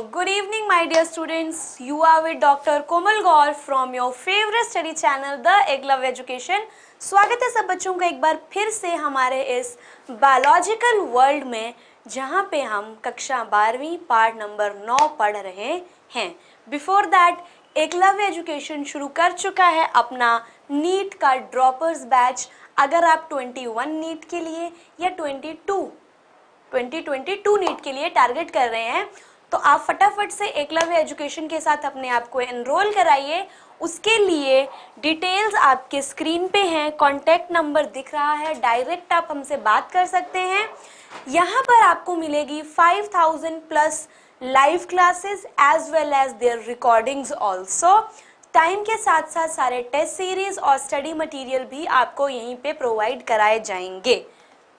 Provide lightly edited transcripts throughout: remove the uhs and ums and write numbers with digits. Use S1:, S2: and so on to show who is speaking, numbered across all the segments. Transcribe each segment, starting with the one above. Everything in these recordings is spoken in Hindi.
S1: good evening, my dear students. You are with Dr. Komal Gaur from your favorite study channel, The Eklavya Education. स्वागत है सब बच्चों का एक बार फिर से हमारे इस बायोलॉजिकल वर्ल्ड में, जहाँ पे हम कक्षा 12वीं पार्ट नंबर 9 पढ़ रहे हैं. बिफोर दैट एकलव्य एजुकेशन शुरू कर चुका है अपना नीट का ड्रॉपर्स बैच. अगर आप 21 नीट के लिए या 2022 नीट के लिए टारगेट कर रहे हैं तो आप फटाफट से एकलव्य एजुकेशन के साथ अपने आप को एनरोल कराइए. उसके लिए डिटेल्स आपके स्क्रीन पे हैं, कॉन्टैक्ट नंबर दिख रहा है, डायरेक्ट आप हमसे बात कर सकते हैं. यहाँ पर आपको मिलेगी 5000 plus live classes as well as their recordings also. Time के साथ साथ सारे टेस्ट सीरीज और स्टडी मटेरियल भी आपको यहीं पे प्रोवाइड कराए जाएंगे.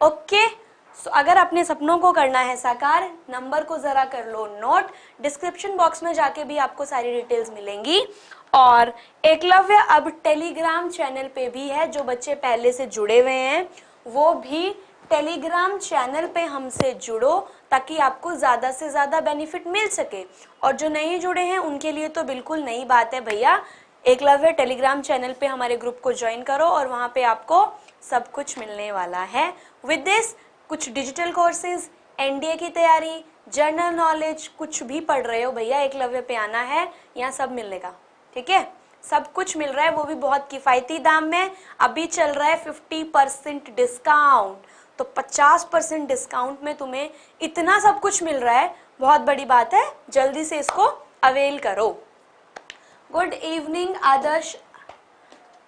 S1: ओके, सो अगर अपने सपनों को करना है साकार, नंबर को जरा कर लो नोट. डिस्क्रिप्शन बॉक्स में जाके भी आपको सारी डिटेल्स मिलेंगी. और एकलव्य अब टेलीग्राम चैनल पे भी है. जो बच्चे पहले से जुड़े हुए हैं वो भी टेलीग्राम चैनल पे हमसे जुड़ो ताकि आपको ज़्यादा से ज़्यादा बेनिफिट मिल सके. और जो नहीं जुड़े हैं उनके लिए तो बिल्कुल नई बात है भैया. एकलव्य टेलीग्राम चैनल पे हमारे ग्रुप को ज्वाइन करो और वहाँ पे आपको सब कुछ मिलने वाला है. विद दिस कुछ डिजिटल कोर्सेज, एनडीए की तैयारी, जनरल नॉलेज, कुछ भी पढ़ रहे हो भैया एकलव्य पे आना है, यहाँ सब मिलेगा. ठीक है, सब कुछ मिल रहा है, वो भी बहुत किफ़ायती दाम में. अभी चल रहा है 50% डिस्काउंट, तो 50% डिस्काउंट में तुम्हें इतना सब कुछ मिल रहा है, बहुत बड़ी बात है. जल्दी से इसको अवेल करो. गुड इवनिंग आदर्श.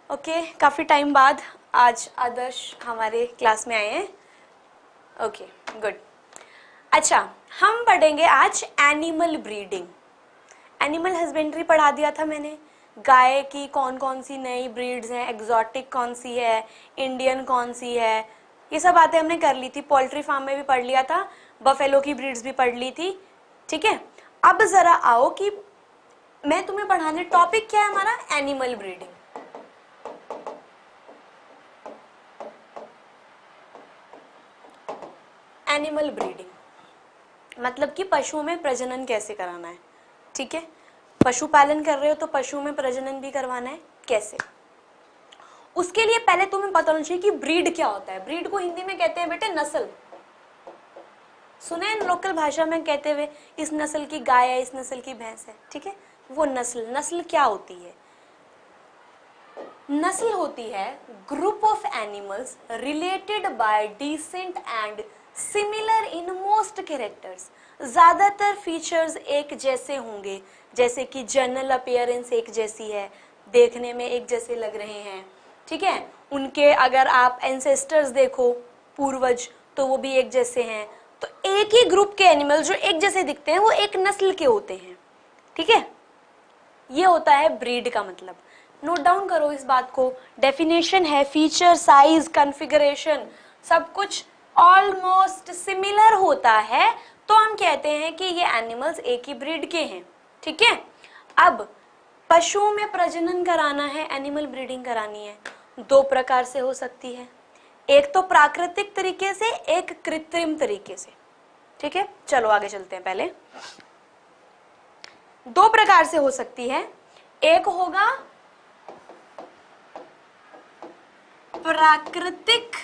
S1: ओके, काफ़ी टाइम बाद आज आदर्श हमारे क्लास में आए हैं. Okay, good. अच्छा, हम पढ़ेंगे आज एनिमल ब्रीडिंग. एनिमल हस्बेंड्री पढ़ा दिया था मैंने. गाय की कौन कौन सी नई ब्रीड्स हैं, एग्जॉटिक कौन सी है, इंडियन कौन सी है, ये सब बातें हमने कर ली थी. पोल्ट्री फार्म में भी पढ़ लिया था, बफेलो की ब्रीड्स भी पढ़ ली थी. ठीक है, अब ज़रा आओ कि मैं तुम्हें पढ़ाने, टॉपिक क्या है हमारा, एनिमल ब्रीडिंग. एनिमल ब्रीडिंग मतलब कि पशुओं में प्रजनन कैसे कराना है. ठीक है, पशुपालन कर रहे हो तो पशुओं में प्रजनन भी करवाना है, कैसे. उसके लिए पहले तुम्हें पता होना चाहिए कि ब्रीड क्या होता है. ब्रीड को हिंदी में कहते हैं बेटे नस्ल. सुने लोकल भाषा में कहते हुए इस नस्ल की गाय है, इस नस्ल की भैंस है. ठीक है, वो नस्ल क्या होती है. नस्ल होती है group of animals related by decent and similar in most characters. ज्यादातर फीचर्स एक जैसे होंगे, जैसे कि जनरल अपीयरेंस एक जैसी है, देखने में एक जैसे लग रहे हैं. ठीक है, उनके अगर आप एंसेस्टर्स देखो, पूर्वज, तो वो भी एक जैसे हैं. तो एक ही ग्रुप के एनिमल जो एक जैसे दिखते हैं वो एक नस्ल के होते हैं. ठीक है, ये होता है ब्रीड का मतलब. नोट डाउन करो इस बात को. डेफिनेशन है फीचर, साइज, कॉन्फ़िगरेशन, सब कुछ ऑलमोस्ट सिमिलर होता है तो हम कहते हैं कि ये एनिमल्स एक ही ब्रीड के हैं. ठीक है, अब पशुओं में प्रजनन कराना है, एनिमल ब्रीडिंग करानी है, दो प्रकार से हो सकती है. एक तो प्राकृतिक तरीके से, एक कृत्रिम तरीके से. ठीक है, चलो आगे चलते हैं. पहले दो प्रकार से हो सकती है. एक होगा प्राकृतिक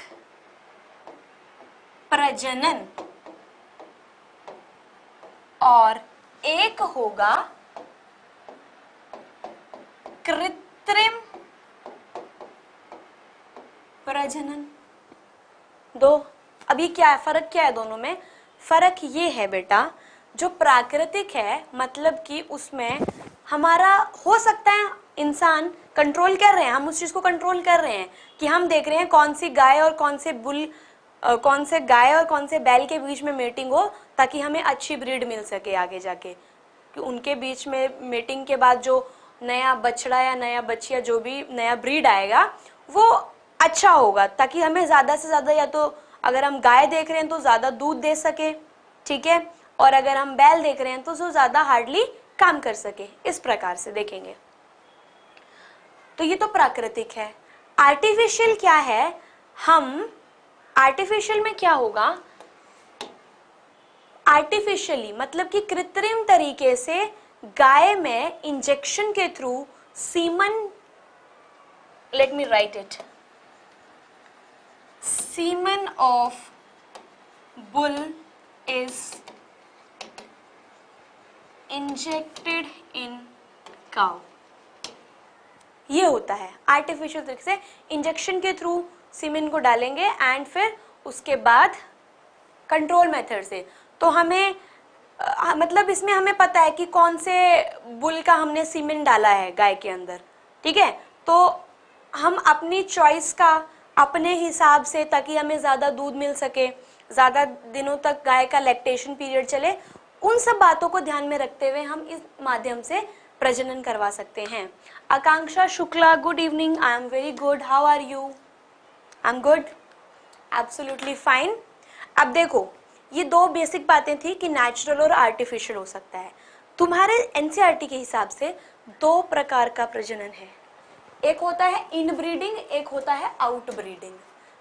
S1: प्रजनन और एक होगा कृत्रिम प्रजनन. दो. अभी क्या है फर्क, क्या है दोनों में. फर्क ये है बेटा, जो प्राकृतिक है मतलब कि उसमें हमारा हो सकता है इंसान कंट्रोल कर रहे हैं, हम उस चीज को कंट्रोल कर रहे हैं कि हम देख रहे हैं कौन सी गाय और कौन से गाय और कौन से बैल के बीच में मेटिंग हो ताकि हमें अच्छी ब्रीड मिल सके आगे जाके, कि उनके बीच में मेटिंग के बाद जो नया बछड़ा या नया बछिया जो भी नया ब्रीड आएगा वो अच्छा होगा ताकि हमें ज़्यादा से ज़्यादा, या तो अगर हम गाय देख रहे हैं तो ज़्यादा दूध दे सके. ठीक है, और अगर हम बैल देख रहे हैं तो जो ज़्यादा हार्डली काम कर सके. इस प्रकार से देखेंगे तो ये तो प्राकृतिक है. आर्टिफिशियल क्या है, हम आर्टिफिशियल में क्या होगा, आर्टिफिशियली मतलब कि कृत्रिम तरीके से गाय में इंजेक्शन के through semen, let me right it, semen of bull is injected in cow. ये होता है आर्टिफिशियल तरीके से इंजेक्शन के थ्रू सीमेन को डालेंगे एंड फिर उसके बाद कंट्रोल मेथड से। तो हमें मतलब इसमें हमें पता है कि कौन से बुल का हमने सीमेन डाला है गाय के अंदर, ठीक है। तो हम अपनी चॉइस का अपने हिसाब से, ताकि हमें ज़्यादा दूध मिल सके, ज़्यादा दिनों तक गाय का लैक्टेशन पीरियड चले, उन सब बातों को ध्यान में रखते हुए हम इस माध्यम से प्रजनन करवा सकते हैं। Akanksha Shukla, good evening. I am very good, how are you? I am good, absolutely fine. अब देखो, ये दो बेसिक बातें थी कि नेचुरल और आर्टिफिशियल हो सकता है। तुम्हारे एनसीईआरटी के हिसाब से दो प्रकार का प्रजनन है, एक होता है इन ब्रीडिंग, एक होता है आउट ब्रीडिंग।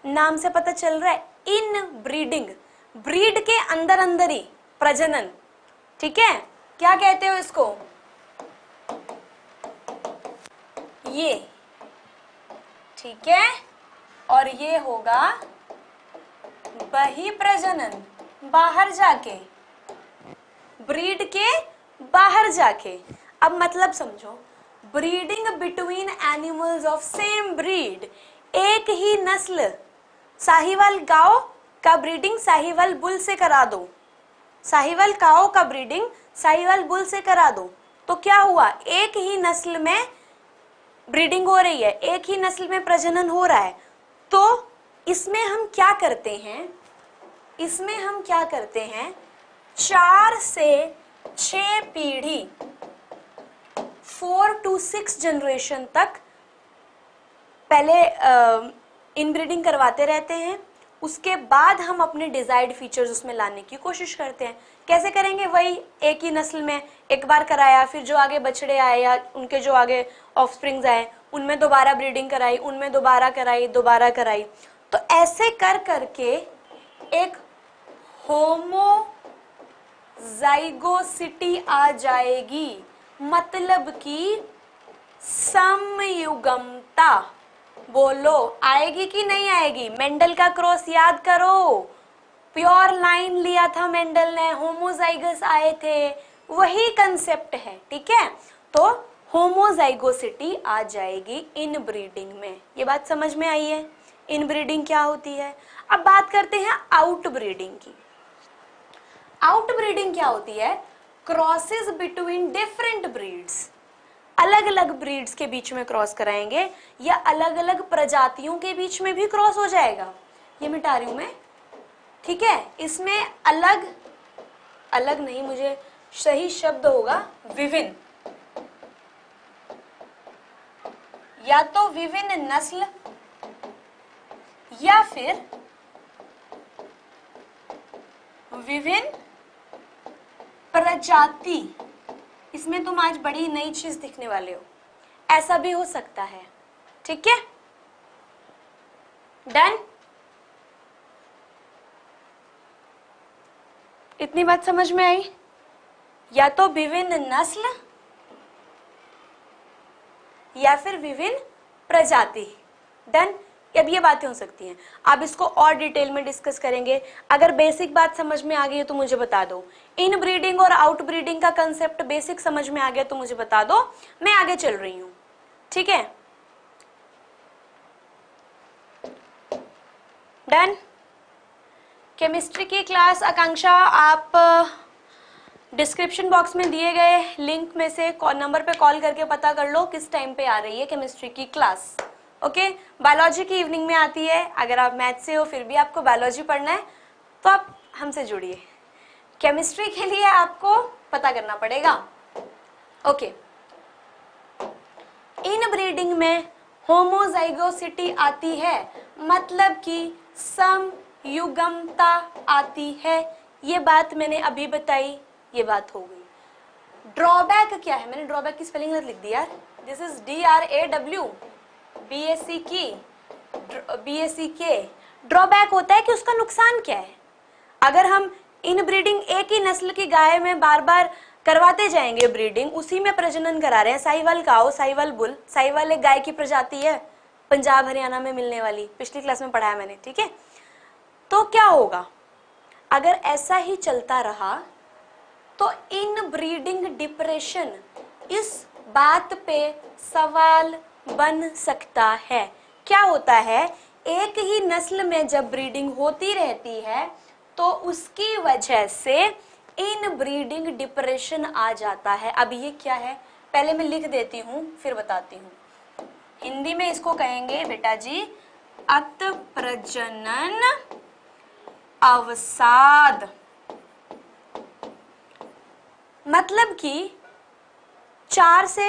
S1: नाम से पता चल रहा है, इन ब्रीडिंग, ब्रीड के अंदर अंदर ही प्रजनन, ठीक है। क्या कहते हो इसको? ये, ठीक है। और ये होगा बहिप्रजनन, बाहर जाके, ब्रीड के बाहर जाके। अब मतलब समझो, breeding between animals of same breed, एक ही नस्ल, साहिवाल गाय का ब्रीडिंग साहिवाल बुल से करा दो, साहिवाल काओ का ब्रीडिंग साहिवाल बुल से करा दो, तो क्या हुआ? एक ही नस्ल में ब्रीडिंग हो रही है, एक ही नस्ल में प्रजनन हो रहा है। तो इसमें हम क्या करते हैं, इसमें हम क्या करते हैं, 4 से 6 पीढ़ी, 4 to 6 जनरेशन तक पहले इनब्रीडिंग करवाते रहते हैं। उसके बाद हम अपने डिजायर्ड फीचर्स उसमें लाने की कोशिश करते हैं। कैसे करेंगे? वही एक ही नस्ल में एक बार कराया, फिर जो आगे बछड़े आए या उनके जो आगे ऑफस्प्रिंग्स आए उनमें दोबारा ब्रीडिंग कराई, उनमें दोबारा कराई, दोबारा कराई। तो ऐसे कर करके एक होमोजाइगोसिटी आ जाएगी, मतलब कि समयुगमता। बोलो, आएगी कि नहीं आएगी? मेंडल का क्रॉस याद करो, प्योर लाइन लिया था मेंडल ने, होमोजाइगस आए थे, वही कंसेप्ट है, ठीक है। तो होमोजाइगोसिटी आ जाएगी इन ब्रीडिंग में। ये बात समझ में आई है, इन ब्रीडिंग क्या होती है। अब बात करते हैं आउट ब्रीडिंग की। आउट ब्रीडिंग क्या होती है? क्रॉसेस बिटवीन डिफरेंट ब्रीड्स, अलग अलग ब्रीड्स के बीच में क्रॉस कराएंगे, या अलग अलग प्रजातियों के बीच में भी क्रॉस हो जाएगा। ये मिटा रही हूं मैं, ठीक है। इसमें अलग अलग नहीं, मुझे सही शब्द होगा विभिन्न, या तो विभिन्न नस्ल या फिर विभिन्न प्रजाति। इसमें तुम आज बड़ी नई चीज दिखने वाले हो, ऐसा भी हो सकता है, ठीक है। डन? इतनी बात समझ में आई? या तो विभिन्न नस्ल या फिर विभिन्न प्रजाति। डन? अब ये बातें हो सकती हैं। अब इसको और डिटेल में डिस्कस करेंगे। अगर बेसिक बात समझ में आ गई है तो मुझे बता दो। इन ब्रीडिंग और आउट ब्रीडिंग का कंसेप्ट बेसिक समझ में आ गया तो मुझे बता दो, मैं आगे चल रही हूं, ठीक है। डन? केमिस्ट्री की क्लास आकांक्षा आप डिस्क्रिप्शन बॉक्स में दिए गए लिंक में से नंबर पे कॉल करके पता कर लो किस टाइम पे आ रही है केमिस्ट्री की क्लास। ओके, बायोलॉजी की इवनिंग में आती है। अगर आप मैथ से हो फिर भी आपको बायोलॉजी पढ़ना है तो आप हमसे जुड़िए। केमिस्ट्री के लिए आपको पता करना पड़ेगा। ओके, इन ब्रीडिंग में होमोजाइगोसिटी आती है, मतलब कि समयुग्मता आती है। ये बात मैंने अभी बताई, ये बात हो गई। ड्रॉबैक क्या है? मैंने ड्रॉबैक की स्पेलिंग लिख दी यार। दिस इज DRAW, BSC के। ड्रॉबैक होता है कि उसका नुकसान क्या है। अगर हम इनब्रीडिंग एक ही नस्ल की गाय में बार बार करवाते जाएंगे ब्रीडिंग, उसी में प्रजनन करा रहे हैं। साहिवाल काऊ, साहिवाल बुल, साहिवाल एक गाय की प्रजाति है पंजाब हरियाणा में मिलने वाली, पिछली क्लास में पढ़ाया मैंने, ठीक है। तो क्या होगा अगर ऐसा ही चलता रहा, तो इनब्रीडिंग डिप्रेशन इस बात पे सवाल बन सकता है। क्या होता है, एक ही नस्ल में जब ब्रीडिंग होती रहती है तो उसकी वजह से इनब्रीडिंग डिप्रेशन आ जाता है। अब ये क्या है, पहले मैं लिख देती हूं फिर बताती हूं। हिंदी में इसको कहेंगे बेटा जी अतप्रजनन अवसाद। मतलब कि 4 से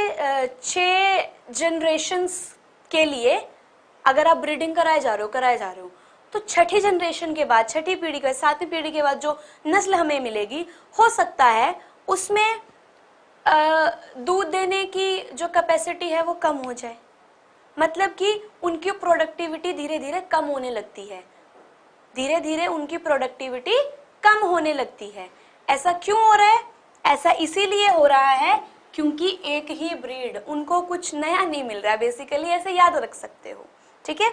S1: 6 जनरेशन्स के लिए अगर आप ब्रीडिंग कराए जा रहे हो तो छठी जनरेशन के बाद, छठी पीढ़ी के बाद, 7वीं पीढ़ी के बाद जो नस्ल हमें मिलेगी, हो सकता है उसमें दूध देने की जो कैपेसिटी है वो कम हो जाए। मतलब कि उनकी प्रोडक्टिविटी धीरे धीरे कम होने लगती है, धीरे धीरे उनकी प्रोडक्टिविटी कम होने लगती है। ऐसा क्यों हो रहा है? ऐसा इसीलिए हो रहा है क्योंकि एक ही ब्रीड, उनको कुछ नया नहीं मिल रहा है। बेसिकली ऐसे याद रख सकते हो, ठीक है।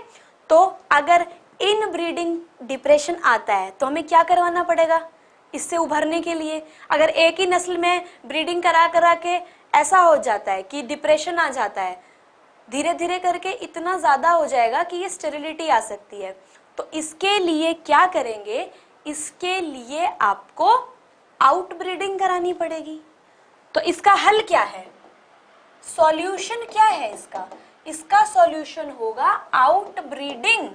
S1: तो अगर इन ब्रीडिंग डिप्रेशन आता है तो हमें क्या करवाना पड़ेगा इससे उभरने के लिए? अगर एक ही नस्ल में ब्रीडिंग करा करा के ऐसा हो जाता है कि डिप्रेशन आ जाता है, धीरे धीरे करके इतना ज्यादा हो जाएगा कि ये स्टेरिलिटी आ सकती है। तो इसके लिए क्या करेंगे, इसके लिए आपको आउट ब्रीडिंग करानी पड़ेगी। तो इसका हल क्या है, सॉल्यूशन क्या है इसका? इसका सॉल्यूशन होगा outbreeding.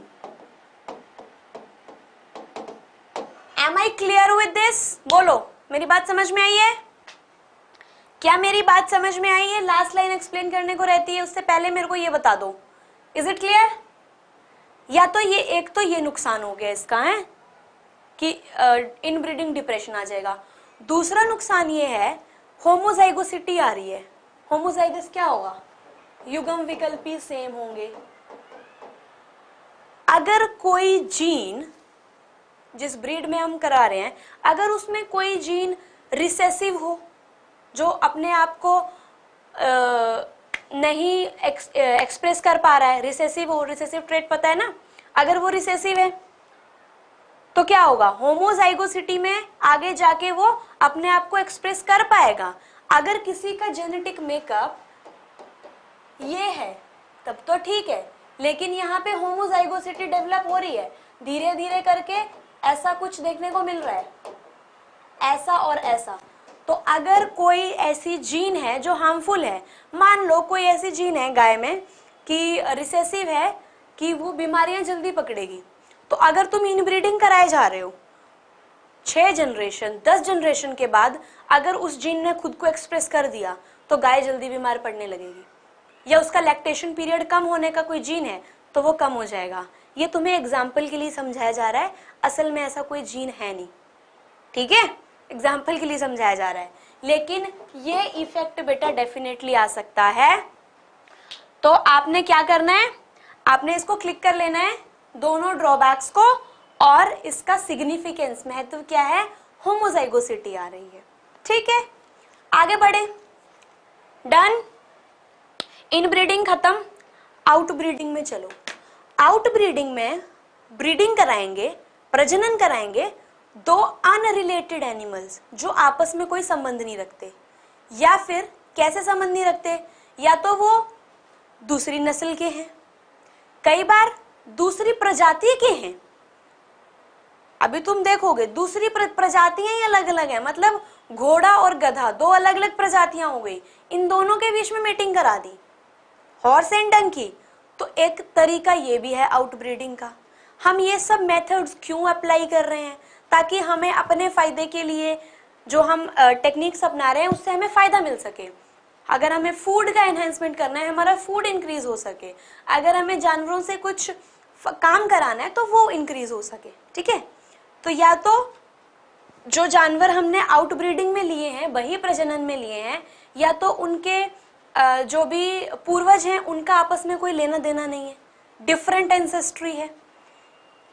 S1: Am I clear with this? बोलो, मेरी बात समझ में आई है? क्या मेरी बात समझ में आई है? लास्ट लाइन एक्सप्लेन करने को रहती है, उससे पहले मेरे को ये बता दो, इज इट क्लियर? या तो ये एक तो ये नुकसान हो गया इसका है कि इनब्रीडिंग डिप्रेशन आ जाएगा। दूसरा नुकसान ये है होमोजाइगोसिटी आ रही है। होमोजाइगस क्या होगा? युग्म विकल्पी सेम होंगे। अगर कोई जीन जिस ब्रीड में हम करा रहे हैं, अगर उसमें कोई जीन रिसेसिव हो, जो अपने आप को नहीं एक्सप्रेस कर पा रहा है, रिसेसिव हो, रिसेसिव ट्रेट पता है ना, अगर वो रिसेसिव है तो क्या होगा, होमोजाइगोसिटी में आगे जाके वो अपने आप को एक्सप्रेस कर पाएगा। अगर किसी का जेनेटिक मेकअप ये है तब तो ठीक है, लेकिन यहाँ पे होमोजाइगोसिटी डेवलप हो रही है, धीरे धीरे करके ऐसा कुछ देखने को मिल रहा है, ऐसा और ऐसा। तो अगर कोई ऐसी जीन है जो हार्मफुल है, मान लो कोई ऐसी जीन है गाय में कि रिसेसिव है कि वो बीमारियां जल्दी पकड़ेगी, तो अगर तुम इनब्रीडिंग कराए जा रहे हो 6 जनरेशन 10 जनरेशन के बाद, अगर उस जीन ने खुद को एक्सप्रेस कर दिया तो गाय जल्दी बीमार पड़ने लगेगी, या उसका लैक्टेशन पीरियड कम होने का कोई जीन है तो वो कम हो जाएगा। ये तुम्हें एग्जाम्पल के लिए समझाया जा रहा है, असल में ऐसा कोई जीन है नहीं, ठीक है, एग्जाम्पल के लिए समझाया जा रहा है। लेकिन ये इफेक्ट बेटा डेफिनेटली आ सकता है। तो आपने क्या करना है, आपने इसको क्लिक कर लेना है, दोनों ड्रॉबैक्स को, और इसका सिग्निफिकेंस, महत्व क्या है, होमोजाइगोसिटी आ रही है, ठीक है। आगे बढ़े, डन, इनब्रीडिंग खत्म, आउट ब्रीडिंग में चलो। आउट ब्रीडिंग में ब्रीडिंग कराएंगे, प्रजनन कराएंगे दो अनरिलेटेड एनिमल्स जो आपस में कोई संबंध नहीं रखते, या फिर कैसे संबंध नहीं रखते, या तो वो दूसरी नस्ल के हैं, कई बार दूसरी प्रजाति के हैं। अभी तुम देखोगे दूसरी प्रजातियां ही अलग अलग हैं, मतलब घोड़ा और गधा दो अलग अलग प्रजातियां हो गई, इन दोनों के बीच में मीटिंग करा दी, हॉर्स एंड डंकी। तो एक तरीका ये भी है आउट ब्रीडिंग का। हम ये सब मेथड्स क्यों अप्लाई कर रहे हैं, ताकि हमें अपने फायदे के लिए जो हम टेक्निक्स अपना रहे हैं उससे हमें फायदा मिल सके। अगर हमें फूड का एनहेंसमेंट करना है, हमारा फूड इंक्रीज हो सके, अगर हमें जानवरों से कुछ काम कराना है तो वो इंक्रीज हो सके, ठीक है। तो या तो जो जानवर हमने आउट ब्रीडिंग में लिए हैं वही प्रजनन में लिए हैं, या तो उनके जो भी पूर्वज हैं उनका आपस में कोई लेना देना नहीं है, डिफरेंट एंसेस्ट्री है।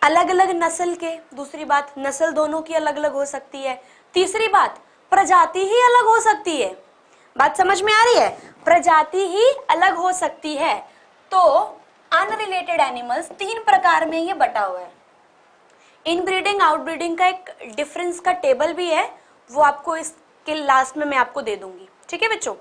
S1: अलग अलग नस्ल के, दूसरी बात नस्ल दोनों की अलग अलग हो सकती है, तीसरी बात प्रजाति ही अलग हो सकती है। बात समझ में आ रही है? प्रजाति ही अलग हो सकती है। तो अनरिलेटेड एनिमल्स 3 प्रकार में ये बटा हुआ है। इनब्रीडिंग आउटब्रीडिंग का एक डिफरेंस का टेबल भी है, वो आपको इसके लास्ट में मैं आपको दे दूंगी, ठीक है बच्चों।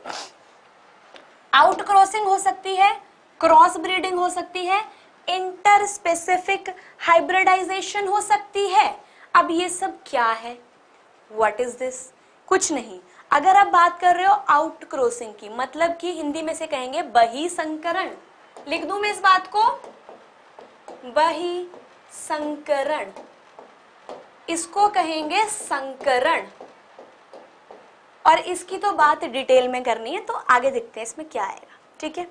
S1: आउट क्रॉसिंग हो सकती है, क्रॉस ब्रीडिंग हो सकती है, इंटर स्पेसिफिक हाइब्रिडाइजेशन हो सकती है। अब ये सब क्या है? What is this? कुछ नहीं। अगर आप बात कर रहे हो आउट क्रॉसिंग की, मतलब कि हिंदी में से कहेंगे बहिसंकरण। लिख दूं मैं इस बात को, बहिसंकरण, इसको कहेंगे संकरण। और इसकी तो बात डिटेल में करनी है, तो आगे देखते हैं इसमें क्या आएगा, ठीक है।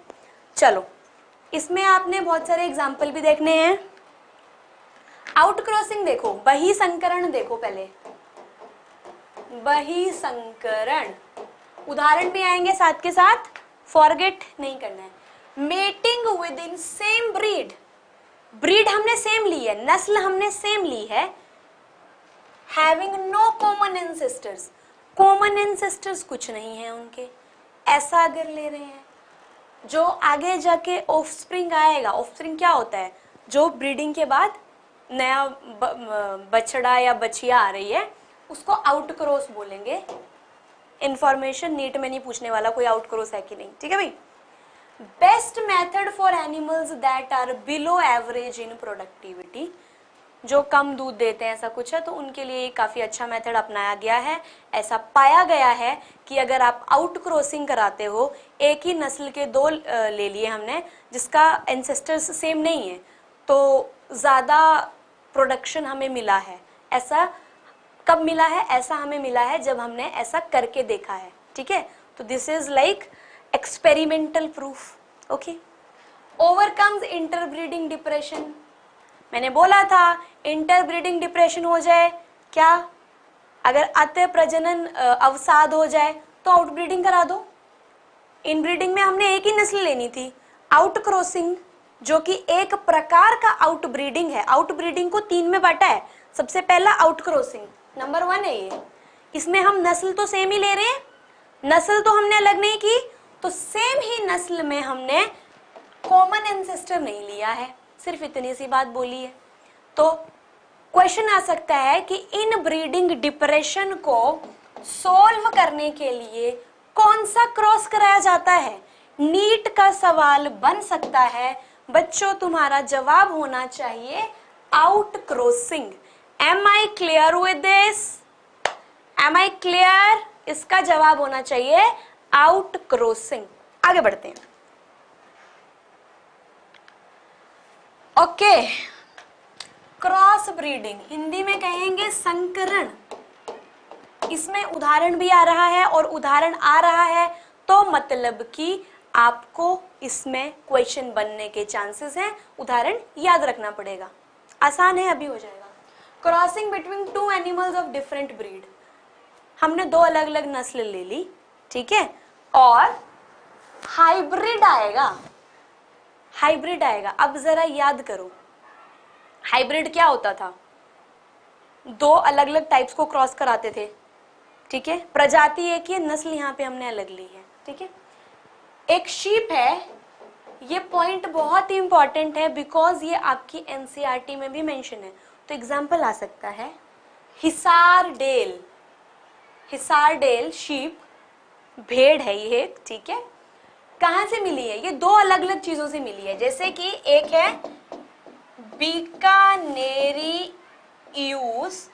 S1: चलो, इसमें आपने बहुत सारे एग्जाम्पल भी देखने हैं। आउट क्रॉसिंग देखो, बहिसंकरण देखो पहले, बहिसंकरण उदाहरण भी आएंगे साथ के साथ, फॉरगेट नहीं करना है। Mating within same breed, breed हमने सेम ली है, नस्ल हमने सेम ली है। Having no common ancestors, common ancestors कुछ नहीं है उनके, ऐसा अगर ले रहे हैं, जो आगे जाके ऑफस्प्रिंग आएगा, ऑफस्प्रिंग क्या होता है? जो ब्रीडिंग के बाद नया बछड़ा या बछिया आ रही है, उसको आउट क्रॉस बोलेंगे। इंफॉर्मेशन नीट में नहीं पूछने वाला कोई आउट क्रॉस है कि नहीं, ठीक है भाई। Best method for animals that are below average in productivity, जो कम दूध देते हैं ऐसा कुछ है, तो उनके लिए काफी अच्छा मेथड अपनाया गया है। ऐसा पाया गया है कि अगर आप आउट क्रॉसिंग कराते हो, एक ही नस्ल के 2 ले लिए हमने जिसका एंसेस्टर्स सेम नहीं है, तो ज्यादा प्रोडक्शन हमें मिला है। ऐसा कब मिला है? ऐसा हमें मिला है जब हमने ऐसा करके देखा है, ठीक है। तो this is like experimental proof, okay. Overcomes interbreeding depression, मैंने बोला था इंटरब्रीडिंग डिप्रेशन हो जाए क्या? अगर अतः प्रजनन अवसाद हो जाए तो आउटब्रीडिंग करा दो। इनब्रीडिंग में हमने एक ही नस्ल लेनी थी। आउट क्रॉसिंग जो कि एक प्रकार का आउटब्रीडिंग है, आउटब्रीडिंग को 3 में बांटा है। सबसे पहला आउट क्रॉसिंग नंबर 1 है ये, इसमें हम नस्ल तो सेम ही ले रहे हैं, नस्ल तो हमने अलग नहीं की, तो सेम ही नस्ल में हमने कॉमन एंसेस्टर नहीं लिया है, सिर्फ इतनी सी बात बोली है। तो क्वेश्चन आ सकता है कि इन ब्रीडिंग डिप्रेशन को सोल्व करने के लिए कौन सा क्रॉस कराया जाता है? नीट का सवाल बन सकता है। बच्चों, तुम्हारा जवाब होना चाहिए outcrossing. Am I clear with this? Am I clear? इसका जवाब होना चाहिए आउट क्रॉसिंग। आगे बढ़ते हैं। ओके, क्रॉस ब्रीडिंग हिंदी में कहेंगे संकरण। इसमें उदाहरण भी आ रहा है, और उदाहरण आ रहा है तो मतलब कि आपको इसमें क्वेश्चन बनने के चांसेस हैं। उदाहरण याद रखना पड़ेगा, आसान है, अभी हो जाएगा। Crossing between 2 animals of different breed, हमने 2 अलग अलग नस्ल ले ली, ठीक है, और हाइब्रिड आएगा, हाइब्रिड आएगा। अब जरा याद करो, हाइब्रिड क्या होता था? 2 अलग अलग टाइप्स को क्रॉस कराते थे, ठीक है। प्रजाति एक ही है, नस्ल यहाँ पे हमने अलग ली है, ठीक है। एक शीप है, ये पॉइंट बहुत ही इंपॉर्टेंट है बिकॉज ये आपकी एनसीईआरटी में भी मेंशन है। तो एग्जाम्पल आ सकता है हिसारडेल, हिसारडेल शीप, भेड़ है ये, ठीक है। कहां से मिली है? ये 2 अलग अलग चीजों से मिली है। जैसे कि एक है बीकानेरी ईयूस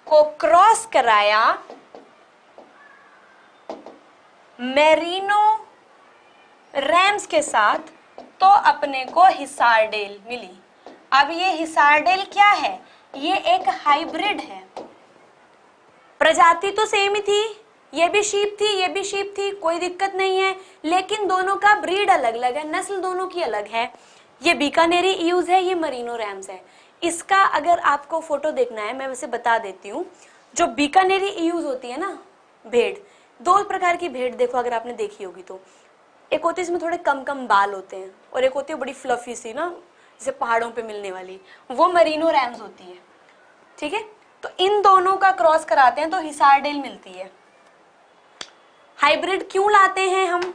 S1: को क्रॉस कराया मेरिनो रैम्स के साथ, तो अपने को हिसारडेल मिली। अब ये हिसारडेल क्या है? ये एक हाइब्रिड है। प्रजाति तो सेम ही थी, ये भी शीप थी, ये भी शीप थी, कोई दिक्कत नहीं है, लेकिन दोनों का ब्रीड अलग अलग है, नस्ल दोनों की अलग है। ये बीकानेरी ईयूज है, ये मरीनो रैम्स है। इसका अगर आपको फोटो देखना है, मैं वैसे बता देती हूँ। जो बीकानेरी ईयूज होती है ना भेड़, 2 प्रकार की भेड़ देखो अगर आपने देखी होगी तो। एक होती है इसमें थोड़े कम कम बाल होते हैं, और एक होती है बड़ी फ्लफी सी ना, जैसे पहाड़ों पे मिलने वाली, वो मरीनो रैम्स होती है। ठीक है, तो इन दोनों का क्रॉस कराते हैं तो हिसारडेल मिलती है। हाइब्रिड क्यों लाते हैं हम,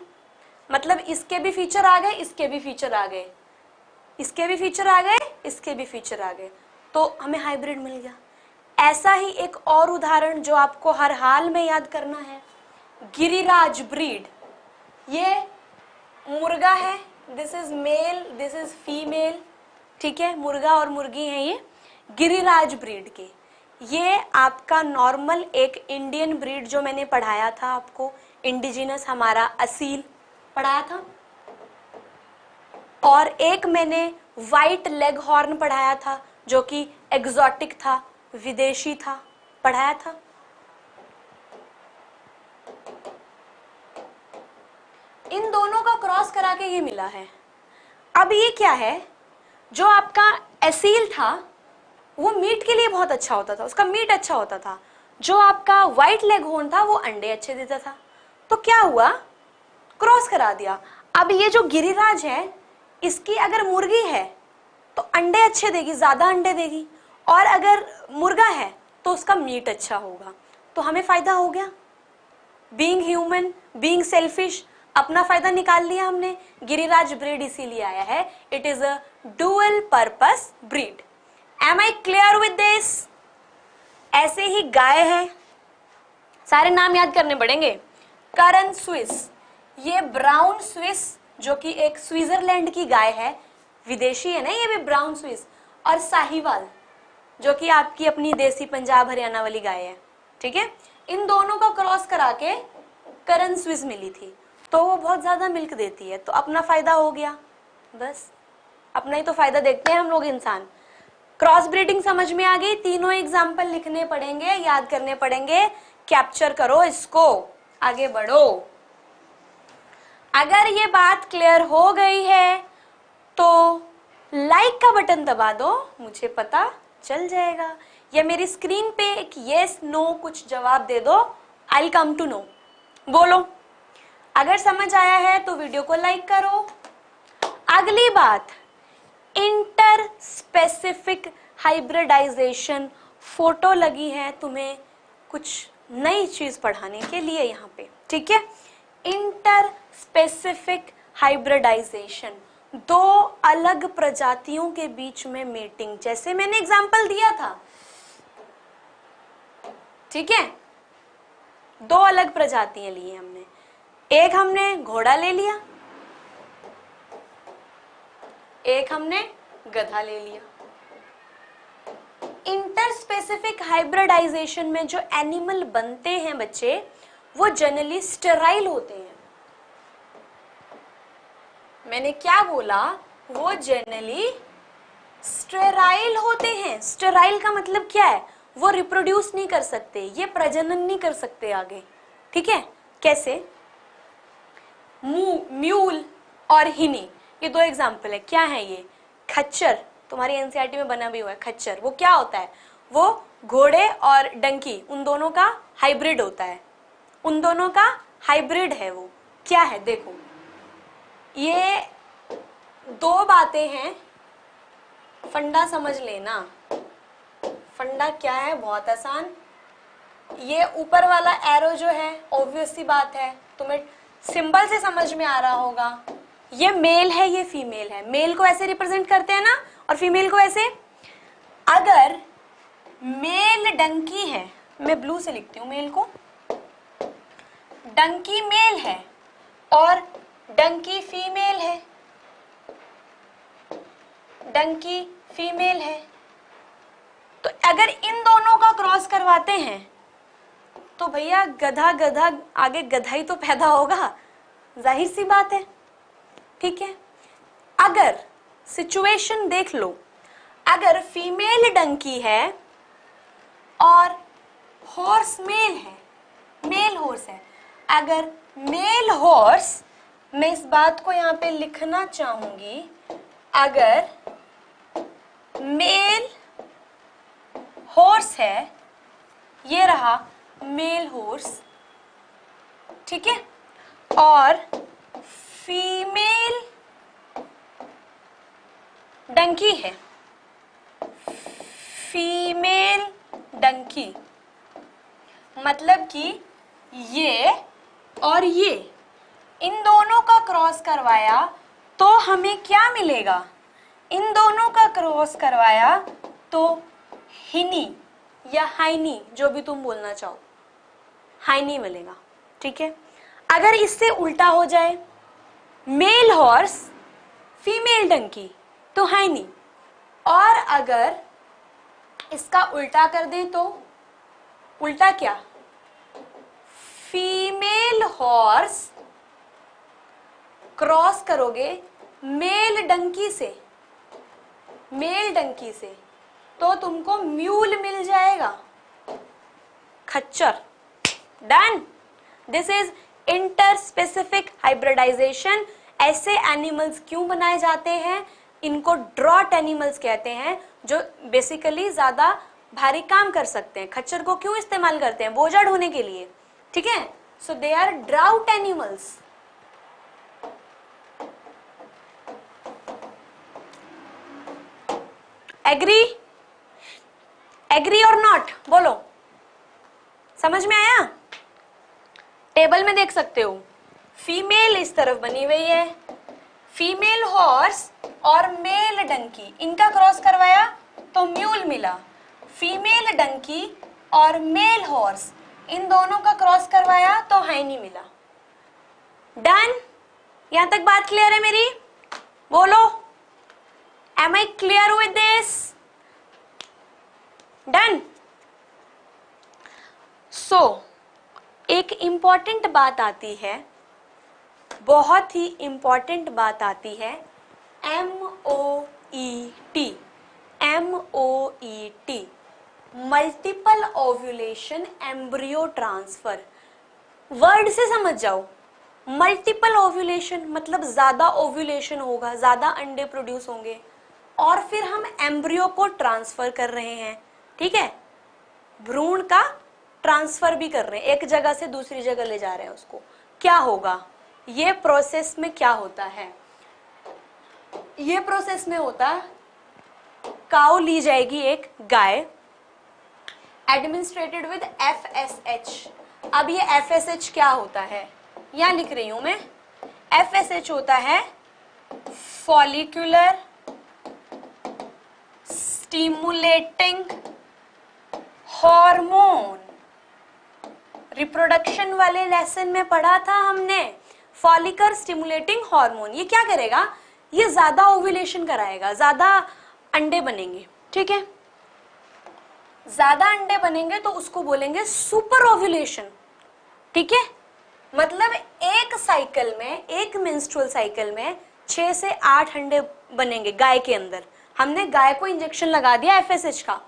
S1: मतलब इसके भी फीचर आ गए, इसके भी फीचर आ गए, इसके भी फीचर आ गए, इसके भी फीचर आ गए, तो हमें हाइब्रिड मिल गया। ऐसा ही एक और उदाहरण जो आपको हर हाल में याद करना है, गिरिराज ब्रीड। ये मुर्गा है, this is male, this is female. ठीक है, मुर्गा और मुर्गी हैं ये, गिरिराज ब्रीड के। ये आपका नॉर्मल एक इंडियन ब्रीड जो मैंने पढ़ाया था आपको, इंडिजिनस हमारा असील पढ़ाया था, और एक मैंने वाइट लेग हॉर्न पढ़ाया था जो कि एग्जॉटिक था, विदेशी था, पढ़ाया था। इन दोनों का क्रॉस करा के ये मिला है। अब ये क्या है, जो आपका एसील था वो मीट के लिए बहुत अच्छा होता था, उसका मीट अच्छा होता था। जो आपका व्हाइट लेग हॉर्न था वो अंडे अच्छे देता था। तो क्या हुआ, क्रॉस करा दिया। अब ये जो गिरिराज है, इसकी अगर मुर्गी है तो अंडे अच्छे देगी, ज्यादा अंडे देगी, और अगर मुर्गा है तो उसका मीट अच्छा होगा। तो हमें फायदा हो गया। बीइंग ह्यूमन, बीइंग सेल्फिश, अपना फायदा निकाल लिया हमने। गिरिराज ब्रीड इसीलिए आया है, it is a dual purpose breed. Am I clear with this? ऐसे ही गाय है, सारे नाम याद करने पड़ेंगे। करन स्विस, ये ब्राउन स्विस जो कि एक स्विट्जरलैंड की गाय है, विदेशी है ना ये भी, ब्राउन स्विस। और साहिवाल जो कि आपकी अपनी देसी पंजाब हरियाणा वाली गाय है। ठीक है, इन दोनों को क्रॉस करा के करन स्विस मिली थी, तो वो बहुत ज्यादा मिल्क देती है, तो अपना फायदा हो गया। बस अपना ही तो फायदा देखते हैं हम लोग इंसान। क्रॉस ब्रीडिंग समझ में आ गई? तीनों एग्जाम्पल लिखने पड़ेंगे, याद करने पड़ेंगे, कैप्चर करो इसको, आगे बढ़ो। अगर ये बात क्लियर हो गई है तो लाइक का बटन दबा दो, मुझे पता चल जाएगा, या मेरी स्क्रीन पे एक यस नो कुछ जवाब दे दो, I will come to know. बोलो, अगर समझ आया है तो वीडियो को लाइक करो। अगली बात, इंटर स्पेसिफिक हाइब्रिडाइजेशन। फोटो लगी है तुम्हें कुछ नई चीज पढ़ाने के लिए यहाँ पे। ठीक है, इंटर स्पेसिफिक हाइब्रिडाइजेशन, दो अलग प्रजातियों के बीच में मीटिंग, जैसे मैंने एग्जांपल दिया था। ठीक है, दो अलग प्रजातियां ली हमने, एक हमने घोड़ा ले लिया, एक हमने गधा ले लिया। इंटरस्पेसिफिक हाइब्रिडाइजेशन में जो एनिमल बनते हैं बच्चे, वो जनरली स्टेराइल होते हैं। मैंने क्या बोला, वो जनरली स्टेराइल होते हैं। स्टेराइल का मतलब क्या है, वो रिप्रोड्यूस नहीं कर सकते, ये प्रजनन नहीं कर सकते आगे। ठीक है, कैसे? म्यूल और हिनी, ये दो एग्जाम्पल है। क्या है ये? खच्चर, तुम्हारी एनसीईआरटी में बना भी हुआ है खच्चर। वो क्या होता है, वो घोड़े और डंकी, उन दोनों का हाइब्रिड होता है, उन दोनों का हाइब्रिड है। वो क्या है देखो, ये दो बातें हैं, फंडा समझ लेना। फंडा क्या है, बहुत आसान। ये ऊपर वाला एरो जो है, ऑब्वियस सी बात है, तुम्हें सिंबल से समझ में आ रहा होगा। ये मेल है, ये फीमेल है। मेल को ऐसे रिप्रेजेंट करते हैं ना, और फीमेल को ऐसे। अगर मेल डंकी है, मैं ब्लू से लिखती हूँ मेल को, डंकी मेल है और डंकी फीमेल है, डंकी फीमेल है, तो अगर इन दोनों का क्रॉस करवाते हैं तो भैया गधा गधा आगे गधा ही तो पैदा होगा, जाहिर सी बात है। ठीक है, अगर सिचुएशन देख लो, अगर फीमेल डंकी है और हॉर्स मेल है, मेल हॉर्स है, अगर मेल हॉर्स, मैं इस बात को यहां पे लिखना चाहूंगी, अगर मेल हॉर्स है, ये रहा मेल हॉर्स, ठीक है, और फीमेल डंकी है, फीमेल डंकी, मतलब कि ये और ये इन दोनों का क्रॉस करवाया तो हमें क्या मिलेगा? इन दोनों का क्रॉस करवाया तो हिनी या हाइनी, जो भी तुम बोलना चाहो, हाइनी मिलेगा। ठीक है, अगर इससे उल्टा हो जाए, मेल हॉर्स फीमेल डंकी तो हाइनी, और अगर इसका उल्टा कर दें तो उल्टा क्या? फीमेल हॉर्स क्रॉस करोगे मेल डंकी से, मेल डंकी से, तो तुमको म्यूल मिल जाएगा, खच्चर। Done. This is inter specific hybridization. ऐसे एनिमल्स क्यों बनाए जाते हैं? इनको ड्रॉट एनिमल्स कहते हैं, जो बेसिकली ज्यादा भारी काम कर सकते हैं। खच्चर को क्यों इस्तेमाल करते हैं? बोझा ढोने के लिए। ठीक है, so they are drought animals. Agree? Agree और नॉट बोलो, समझ में आया? टेबल में देख सकते हो, फीमेल इस तरफ बनी हुई है, फीमेल हॉर्स और मेल डंकी, इनका क्रॉस करवाया तो म्यूल मिला। फीमेल डंकी और मेल हॉर्स, इन दोनों का क्रॉस करवाया तो हाइनी मिला। डन? यहां तक बात क्लियर है मेरी? बोलो, am I clear with this? Done. So एक इंपॉर्टेंट बात आती है, बहुत ही इंपॉर्टेंट बात आती है, MOET, MOET, multiple ovulation embryo transfer. Word से समझ जाओ, मल्टीपल ओव्यूलेशन मतलब ज्यादा ओव्यूलेशन होगा, ज्यादा अंडे प्रोड्यूस होंगे, और फिर हम एम्ब्रियो को ट्रांसफर कर रहे हैं। ठीक है, भ्रूण का ट्रांसफर भी कर रहे हैं, एक जगह से दूसरी जगह ले जा रहे हैं उसको। क्या होगा ये प्रोसेस में? क्या होता है ये प्रोसेस में? होता है, काऊ ली जाएगी एक गाय, एडमिनिस्ट्रेटेड विद FSH। अब ये FSH क्या होता है? यहां लिख रही हूं मैं, FSH होता है फॉलिक्यूलर स्टिमुलेटिंग हार्मोन। रिप्रोडक्शन वाले लेसन में पढ़ा था हमने, फॉलिकल स्टिमुलेटिंग हार्मोन। ये क्या करेगा? ये ज्यादा ओव्यूलेशन कराएगा, ज्यादा अंडे बनेंगे। ठीक है, ज्यादा अंडे बनेंगे तो उसको बोलेंगे सुपर ओव्यूलेशन। ठीक है, मतलब एक साइकिल में, एक मेंस्ट्रुअल साइकिल में 6 से 8 अंडे बनेंगे गाय के अंदर। हमने गाय को इंजेक्शन लगा दिया FSH का,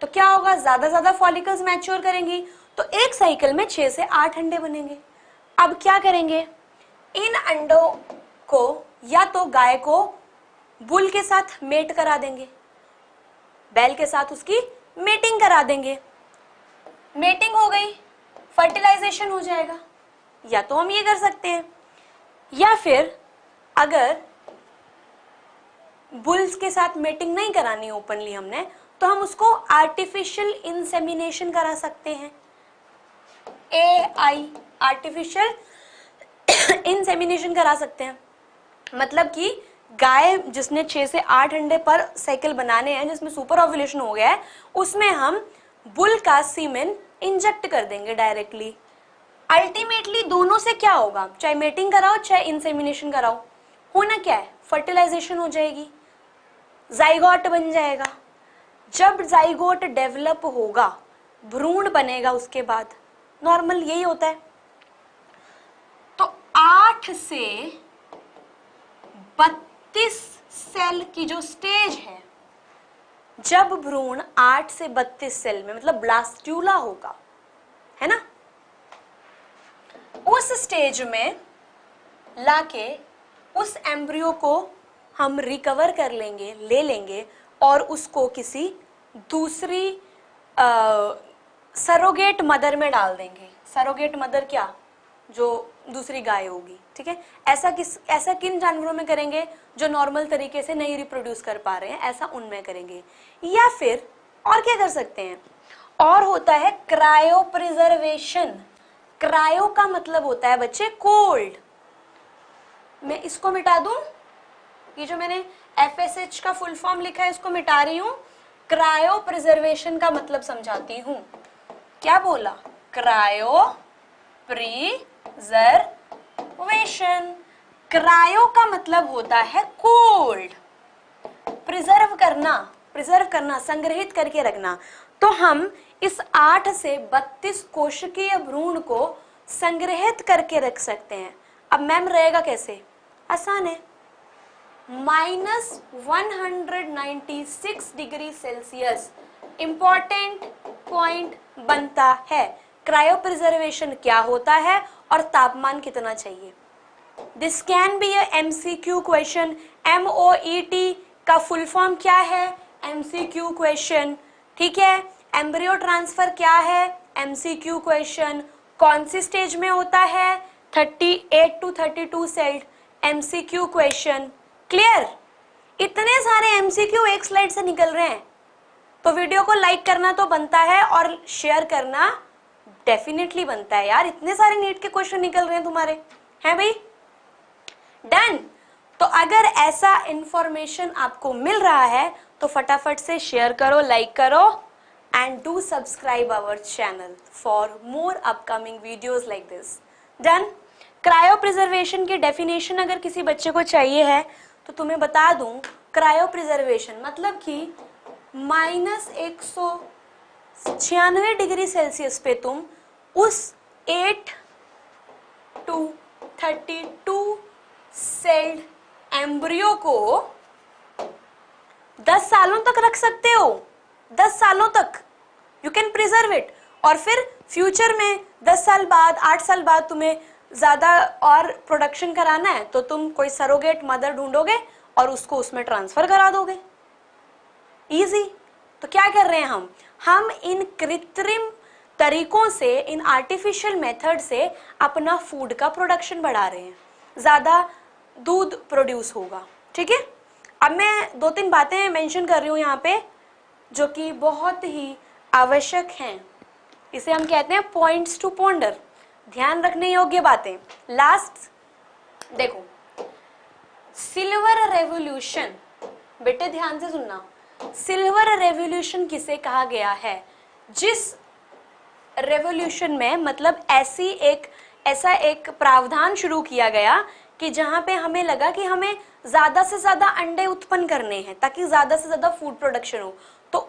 S1: तो क्या होगा? ज्यादा फॉलिकल्स मैच्योर करेंगी, तो एक साइकिल में 6 से 8 अंडे बनेंगे। अब क्या करेंगे? इन अंडों को या तो गाय को बुल के साथ मेट करा देंगे, बैल के साथ उसकी मेटिंग करा देंगे। मेटिंग हो गई, फर्टिलाइजेशन हो जाएगा। या तो हम ये कर सकते हैं, या फिर अगर बुल्स के साथ मेटिंग नहीं करानी ओपनली हमने, तो हम उसको आर्टिफिशियल इंसेमिनेशन करा सकते हैं, AI, आर्टिफिशियल इंसेमिनेशन करा सकते हैं। मतलब कि गाय जिसने 6 से 8 अंडे पर साइकिल बनाने हैं, जिसमें सुपर ओव्यूलेशन हो गया है, उसमें हम बुल का सीमेन इंजेक्ट कर देंगे डायरेक्टली। अल्टीमेटली दोनों से क्या होगा? चाहे मेटिंग कराओ चाहे इंसेमिनेशन कराओ, होना क्या है? फर्टिलाइजेशन हो जाएगी, जाइगोट बन जाएगा। जब जाइगोट डेवलप होगा, भ्रूण बनेगा, उसके बाद नॉर्मल यही होता है। तो 8 से 32 सेल की जो स्टेज है, जब भ्रूण 8 से 32 सेल में, मतलब ब्लास्ट्यूला होगा, है ना, उस स्टेज में लाके उस एम्ब्रियो को हम रिकवर कर लेंगे, ले लेंगे, और उसको किसी दूसरी सरोगेट मदर में डाल देंगे। सरोगेट मदर क्या? जो दूसरी गाय होगी, ठीक है। ऐसा किन जानवरों में करेंगे जो नॉर्मल तरीके से नहीं रिप्रोड्यूस कर पा रहे हैं, ऐसा उनमें करेंगे। या फिर और क्या कर सकते हैं, और होता है क्रायो प्रिजर्वेशन। क्रायो का मतलब होता है बच्चे कोल्ड। मैं इसको मिटा दूं, ये जो मैंने FSH का फुल फॉर्म लिखा है इसको मिटा रही हूं, क्रायो प्रिजर्वेशन का मतलब समझाती हूं। क्या बोला, क्रायो प्रिजर्वेशन। क्रायो का मतलब होता है कोल्ड, प्रिजर्व करना, संग्रहित करके रखना। तो हम इस 8 से 32 कोशिकीय भ्रूण को संग्रहित करके रख सकते हैं। अब मैम रहेगा कैसे, आसान है, -196 डिग्री सेल्सियस इंपॉर्टेंट पॉइंट बनता है। क्रायो प्रिजर्वेशन क्या होता है और तापमान कितना चाहिए। This can be a MCQ question. MOET का फुल फॉर्म क्या है, MCQ क्वेश्चन, ठीक है। एम्ब्रियो ट्रांसफर क्या है, MCQ क्वेश्चन। कौन सी स्टेज में होता है, 38 to 32 sailed, MCQ question. Clear. इतने सारे MCQ एक स्लाइड से निकल रहे हैं, तो वीडियो को लाइक करना तो बनता है और शेयर करना डेफिनेटली बनता है यार। इतने सारे नीट के क्वेश्चन निकल रहे हैं तुम्हारे, हैं भाई। डन। तो अगर ऐसा इंफॉर्मेशन आपको मिल रहा है तो फटाफट से शेयर करो, लाइक करो and do subscribe our channel for more upcoming videos like this. Done? Cryo preservation की डेफिनेशन अगर किसी बच्चे को चाहिए है तो तुम्हें बता दूं, क्रायो प्रिजर्वेशन मतलब कि -196 डिग्री सेल्सियस पे तुम उस 8 to 32 सेल्ड एम्ब्रियो को 10 सालों तक रख सकते हो। 10 सालों तक यू कैन प्रिजर्व इट। और फिर फ्यूचर में 10 साल बाद, 8 साल बाद तुम्हें ज्यादा और प्रोडक्शन कराना है तो तुम कोई सरोगेट मदर ढूंढोगे और उसको उसमें ट्रांसफर करा दोगे। इजी। तो क्या कर रहे हैं हम इन कृत्रिम तरीकों से, इन आर्टिफिशियल मेथड से अपना फूड का प्रोडक्शन बढ़ा रहे हैं, ज्यादा दूध प्रोड्यूस होगा, ठीक है। अब मैं 2-3 बातें मेंशन कर रही हूं यहाँ पे जो कि बहुत ही आवश्यक हैं। इसे हम कहते हैं पॉइंट्स टू पॉन्डर, ध्यान रखने योग्य बातें। लास्ट देखो, सिल्वर रेवोल्यूशन, बेटे ध्यान से सुनना। सिल्वर रेवोल्यूशन किसे कहा गया है, जिस रेवोल्यूशन में मतलब ऐसा एक प्रावधान शुरू किया गया कि जहां पे हमें लगा कि हमें ज्यादा से ज्यादा अंडे उत्पन्न करने हैं ताकि ज्यादा से ज्यादा फूड प्रोडक्शन हो। तो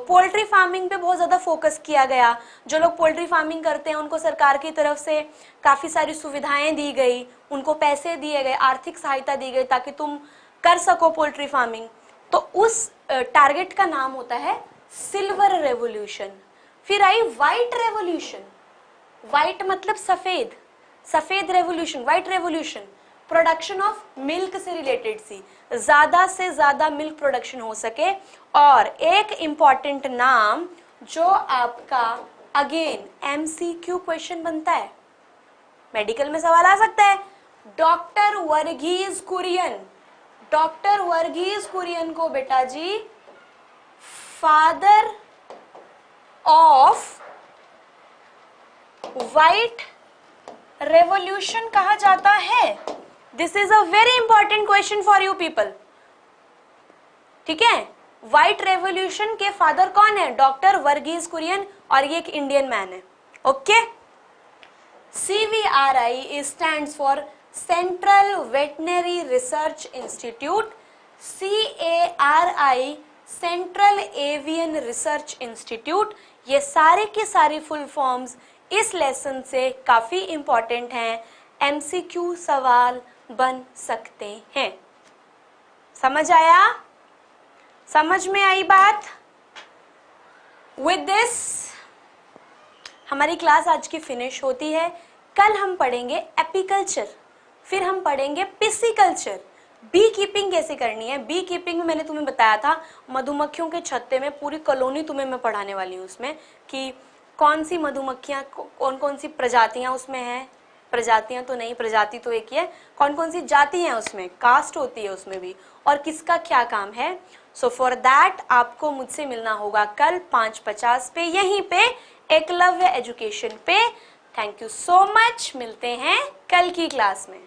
S1: पोल्ट्री फार्मिंग पे बहुत ज्यादा फोकस किया गया। जो लोग पोल्ट्री फार्मिंग करते हैं उनको सरकार की तरफ से काफी सारी सुविधाएं दी गई, उनको पैसे दिए गए, आर्थिक सहायता दी गई ताकि तुम कर सको पोल्ट्री फार्मिंग। तो उस टारगेट का नाम होता है सिल्वर रेवोल्यूशन। फिर आई व्हाइट रेवोल्यूशन। व्हाइट मतलब सफेद, सफेद revolution, white revolution, production of milk से रिलेटेड सी, ज्यादा से ज्यादा मिल्क प्रोडक्शन हो सके। और एक इंपॉर्टेंट नाम जो आपका अगेन MCQ क्वेश्चन बनता है, मेडिकल में सवाल आ सकता है, डॉक्टर वर्गीज कुरियन। डॉक्टर वर्गीज कुरियन को बेटा जी फादर ऑफ व्हाइट रेवोल्यूशन कहा जाता है। This is a very important question for you people, ठीक है। व्हाइट रेवोल्यूशन के फादर कौन है, डॉक्टर वर्गीज कुरियन, और ये एक इंडियन मैन है, okay. CVRI stands for central veterinary research institute, CARI central avian research institute. ये सारे के सारे फुल फॉर्म्स इस लेसन से काफी इंपॉर्टेंट हैं, MCQ सवाल बन सकते हैं। समझ आया, समझ में आई बात। विद दिस हमारी क्लास आज की फिनिश होती है। कल हम पढ़ेंगे एपीकल्चर, फिर हम पढ़ेंगे पिसिकल्चर, बी कीपिंग कैसे करनी है। बी कीपिंग में मैंने तुम्हें बताया था, मधुमक्खियों के छत्ते में पूरी कॉलोनी तुम्हें मैं पढ़ाने वाली हूँ उसमें कि कौन सी मधुमक्खियाँ, कौन कौन सी प्रजातियां उसमें हैं, प्रजातियां तो नहीं, प्रजाति तो एक ही है, कौन कौन सी जाति हैं उसमें, कास्ट होती है उसमें भी, और किसका क्या काम है। सो फॉर दैट आपको मुझसे मिलना होगा कल 5:50 पे, यहीं पे एकलव्य एजुकेशन पे। थैंक यू सो मच, मिलते हैं कल की क्लास में।